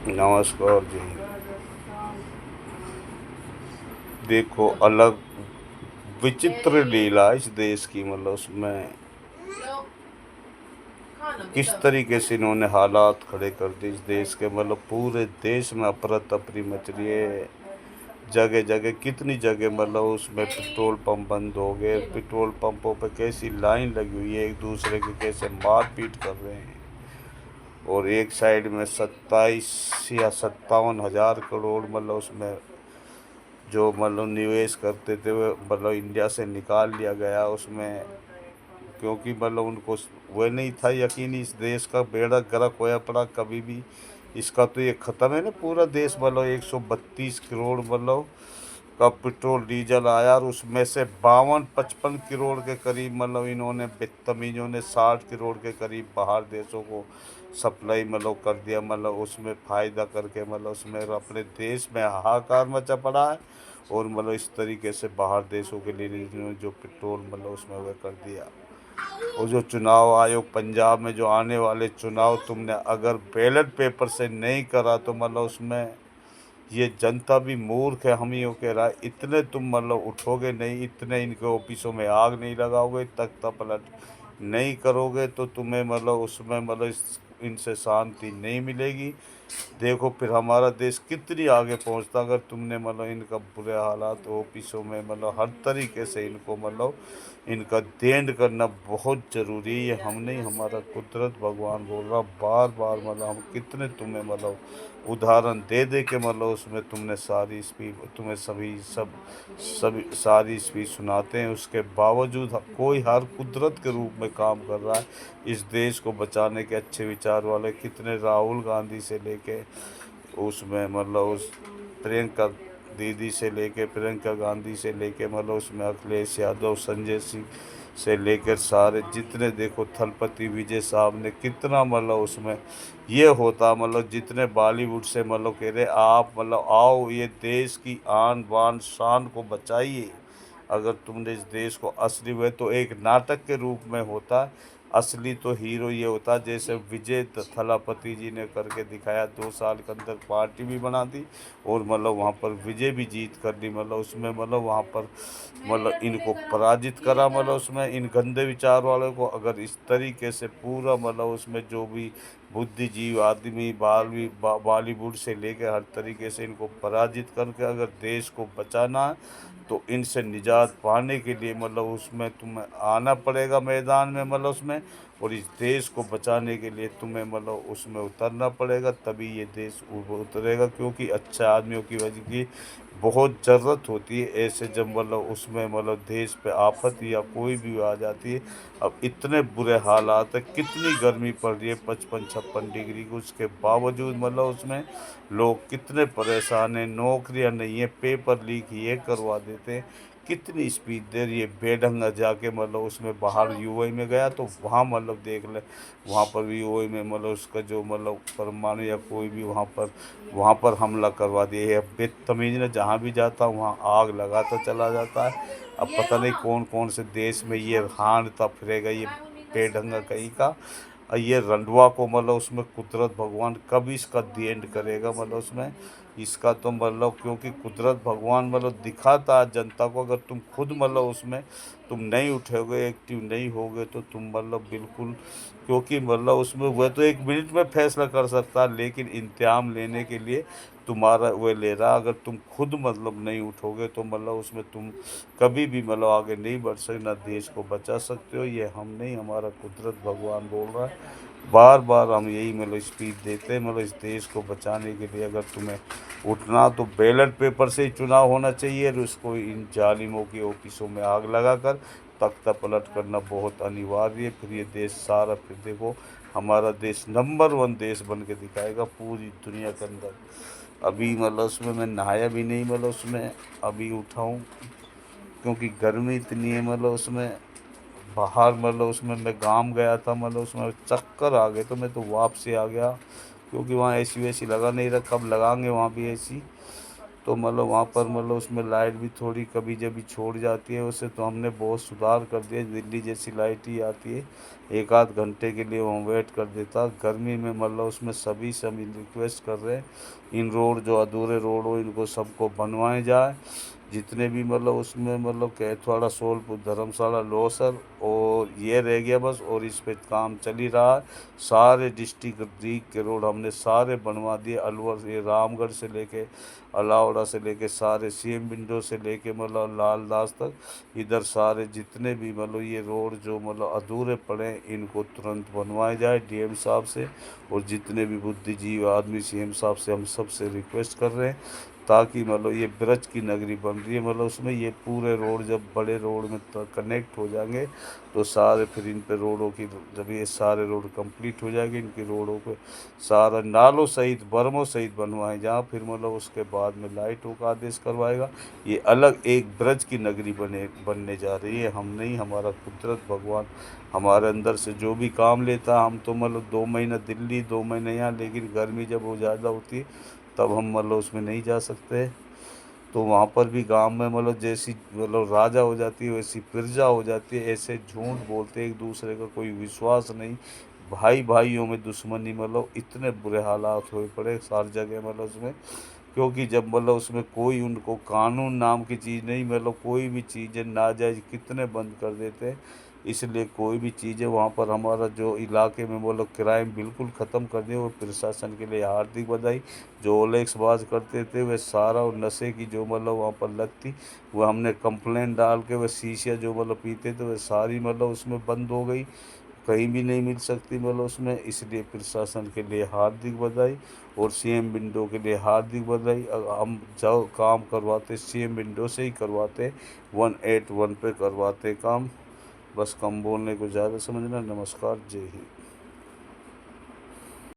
नमस्कार जी। देखो, अलग विचित्र लीला इस देश की, मतलब उसमें किस तरीके से इन्होंने हालात खड़े कर दिए इस देश के, मतलब पूरे देश में अफरा तफरी मच रही है। जगह जगह कितनी जगह, मतलब उसमें पेट्रोल पंप बंद हो गए, पेट्रोल पंपों पे कैसी लाइन लगी हुई है, एक दूसरे के कैसे मारपीट कर रहे हैं। और एक साइड में 27 या 57 हज़ार करोड़, मतलब उसमें जो मतलब निवेश करते थे वो मतलब इंडिया से निकाल लिया गया उसमें, क्योंकि मतलब उनको वो नहीं था यकीन इस देश का बेड़ा गर्क होया पड़ा कभी भी। इसका तो ये ख़त्म है ना पूरा देश, मतलब 132 करोड़ मतलब का पेट्रोल डीजल आया, और उसमें से 52-55 करोड़ के करीब मतलब इन्होंने बदतमीजों ने 60 करोड़ के करीब बाहर देशों को सप्लाई मतलब कर दिया, मतलब उसमें फ़ायदा करके, मतलब उसमें अपने देश में हाहाकार मचा पड़ा है। और मतलब इस तरीके से बाहर देशों के लिए इन्होंने जो पेट्रोल मतलब उसमें वह कर दिया। और जो चुनाव आयोग पंजाब में जो आने वाले चुनाव, तुमने अगर बैलेट पेपर से नहीं करा तो मतलब उसमें ये जनता भी मूर्ख है, हम ही हो कह रहा है। इतने तुम मतलब उठोगे नहीं, इतने इनके ऑफिसों में आग नहीं लगाओगे, तख्ता पलट नहीं करोगे तो तुम्हें मतलब उसमें मतलब इनसे शांति नहीं मिलेगी। देखो फिर हमारा देश कितनी आगे पहुंचता अगर तुमने मतलब इनका बुरे हालात ऑफिसों में, मतलब हर तरीके से इनको मतलब इनका देंड करना बहुत ज़रूरी है। हम नहीं, हमारा कुदरत भगवान बोल रहा बार बार, मतलब हम कितने तुम्हें मतलब उदाहरण दे दे के मतलब उसमें तुमने सारी स्पीच, तुम्हें सभी सारी स्पीच सुनाते हैं, उसके बावजूद कोई हर कुदरत के रूप में काम कर रहा है इस देश को बचाने के। अच्छे विचार वाले कितने, राहुल गांधी से लेके उसमें मतलब उस प्रियंका दीदी से लेके, प्रियंका गांधी से लेके, मतलब उसमें अखिलेश यादव, संजय सिंह से लेकर सारे जितने देखो, थलपति विजय साहब ने कितना मतलब उसमें ये होता, मतलब जितने बॉलीवुड से मतलब कह रहे आप मतलब आओ ये देश की आन बान शान को बचाइए। अगर तुमने इस देश को असली में तो एक नाटक के रूप में होता, असली तो हीरो ये होता जैसे विजय थलापति जी ने करके दिखाया, 2 साल के अंदर पार्टी भी बना दी और मतलब वहाँ पर विजय भी जीत कर ली, मतलब उसमें मतलब वहाँ पर मतलब इनको पराजित करा, मतलब उसमें इन गंदे विचार वालों को। अगर इस तरीके से पूरा मतलब उसमें जो भी बुद्धिजीव आदमी बॉलीवुड से लेकर हर तरीके से इनको पराजित करके अगर देश को बचाना है तो इनसे निजात पाने के लिए मतलब उसमें तुम्हें आना पड़ेगा मैदान में, मतलब उसमें, और इस देश को बचाने के लिए तुम्हें मतलब उसमें उतरना पड़ेगा, तभी ये देश उतरेगा। क्योंकि अच्छे आदमियों की वजह की बहुत ज़रूरत होती है ऐसे, जब मतलब उसमें मतलब देश पे आफत या कोई भी आ जाती है। अब इतने बुरे हालात है, कितनी गर्मी पड़ रही है 55-56 डिग्री की, उसके बावजूद मतलब उसमें लोग कितने परेशान हैं, नौकरियां नहीं है, पेपर लीक ये करवा देते हैं। कितनी स्पीड दे रही है बेढंगा जाके, मतलब उसमें बाहर यूएई में गया तो वहाँ मतलब देख ले, वहाँ पर भी यूएई में मतलब उसका जो मतलब परमाणु या कोई भी वहाँ पर हमला करवा दिए है। बदतमीज ने जहाँ भी जाता वहाँ आग लगाता चला जाता है। अब पता नहीं कौन कौन से देश में ये हांडता फिरेगा ये बेढंगा कहीं का। ये रंडवा को मतलब उसमें कुदरत भगवान कब इसका दी एंड करेगा, मतलब उसमें इसका तो मतलब, क्योंकि कुदरत भगवान मतलब दिखाता है जनता को, अगर तुम खुद मतलब उसमें तुम नहीं उठोगे, एक्टिव नहीं होगे तो तुम मतलब बिल्कुल, क्योंकि मतलब उसमें वह तो 1 मिनट में फैसला कर सकता है, लेकिन इंतकाम लेने के लिए तुम्हारा वह ले रहा, अगर तुम खुद मतलब नहीं उठोगे तो मतलब उसमें तुम कभी भी मतलब आगे नहीं बढ़ सकते, ना देश को बचा सकते हो। ये हम नहीं, हमारा कुदरत भगवान बोल रहा है। बार बार हम यही मतलब स्पीच देते हैं, मतलब इस देश को बचाने के लिए अगर तुम्हें उठना तो बैलेट पेपर से ही चुनाव होना चाहिए, और उसको इन जालिमों की ऑफिसों में आग लगाकर तख्ता पलट करना बहुत अनिवार्य है। फिर ये देश सारा, फिर देखो हमारा देश नंबर 1 देश बन के दिखाएगा पूरी दुनिया के अंदर। अभी मतलब उसमें मैं नहाया भी नहीं, मतलब उसमें अभी उठा हूँ, क्योंकि गर्मी इतनी है, मतलब उसमें बाहर मतलब उसमें मैं गांव गया था, मतलब उसमें चक्कर आ गए तो मैं तो वापसी आ गया, क्योंकि वहाँ एसी वेसी लगा नहीं रखा, अब लगाएंगे वहाँ भी एसी। तो मतलब वहाँ पर मतलब उसमें लाइट भी थोड़ी कभी जब भी छोड़ जाती है उससे, तो हमने बहुत सुधार कर दिया। दिल्ली जैसी लाइट ही आती है, एक आध घंटे के लिए वो वेट कर देता। गर्मी में मतलब उसमें सभी रिक्वेस्ट कर रहे हैं इन रोड जो अधूरे रोड हो इनको सबको बनवाए जाए। जितने भी मतलब उसमें मतलब कैथवाड़ा, सोलपुर, धर्मशाला, लोसर और ये रह गया बस, और इस पे काम चल ही रहा है। सारे डिस्ट्रिक्ट के रोड हमने सारे बनवा दिए, अलवर से रामगढ़ से लेके अलावड़ा से लेके सारे सीएम विंडो से लेके मतलब लालदास तक, इधर सारे जितने भी मतलब ये रोड जो मतलब अधूरे पड़े हैं इनको तुरंत बनवाए जाए डीएम साहब से। और जितने भी बुद्धिजीवी आदमी सीएम साहब से हम सबसे रिक्वेस्ट कर रहे हैं, ताकि मतलब ये ब्रज की नगरी बन रही है, मतलब उसमें ये पूरे रोड जब बड़े रोड में कनेक्ट हो जाएंगे तो सारे फिर इन पे रोडों की, जब ये सारे रोड कंप्लीट हो जाएंगे इनकी रोडों पे सारा नालों सहित बर्मों सहित बनवाए जहाँ, फिर मतलब उसके बाद में लाइटों का आदेश करवाएगा। ये अलग एक ब्रज की नगरी बनने जा रही है। हम नहीं, हमारा कुदरत भगवान हमारे अंदर से जो भी काम लेता है, हम तो मतलब 2 महीना दिल्ली 2 महीने यहाँ, लेकिन गर्मी जब वो ज़्यादा होती है तब हम मतलब उसमें नहीं जा सकते। तो वहाँ पर भी गांव में मतलब जैसी मतलब राजा हो जाती है वैसी प्रजा हो जाती है। ऐसे झूठ बोलते एक दूसरे का कोई विश्वास नहीं, भाई भाइयों में दुश्मनी, मतलब इतने बुरे हालात हुए पड़े सारी जगह मतलब उसमें। क्योंकि जब मतलब उसमें कोई उनको कानून नाम की चीज़ नहीं, मतलब कोई भी चीज़ें नाजायज़ कितने बंद कर देते हैं। इसलिए कोई भी चीज़ें वहाँ पर हमारा जो इलाके में मतलब क्राइम बिल्कुल ख़त्म कर दिए। वो प्रशासन के लिए हार्दिक बधाई। जो ओलेक्स बाज करते थे वे सारा, और नशे की जो मतलब वहाँ पर लत थी वो हमने कंप्लेंट डाल के, वह शीशियाँ जो मतलब पीते थे वह सारी मतलब उसमें बंद हो गई, कहीं भी नहीं मिल सकती मतलब उसमें। इसलिए प्रशासन के लिए हार्दिक बधाई और सीएम विंडो के लिए हार्दिक बधाई। हम जो काम करवाते सीएम विंडो से ही करवाते, 181 पे करवाते काम। बस कम बोलने को ज़्यादा समझना। नमस्कार, जय हिंद।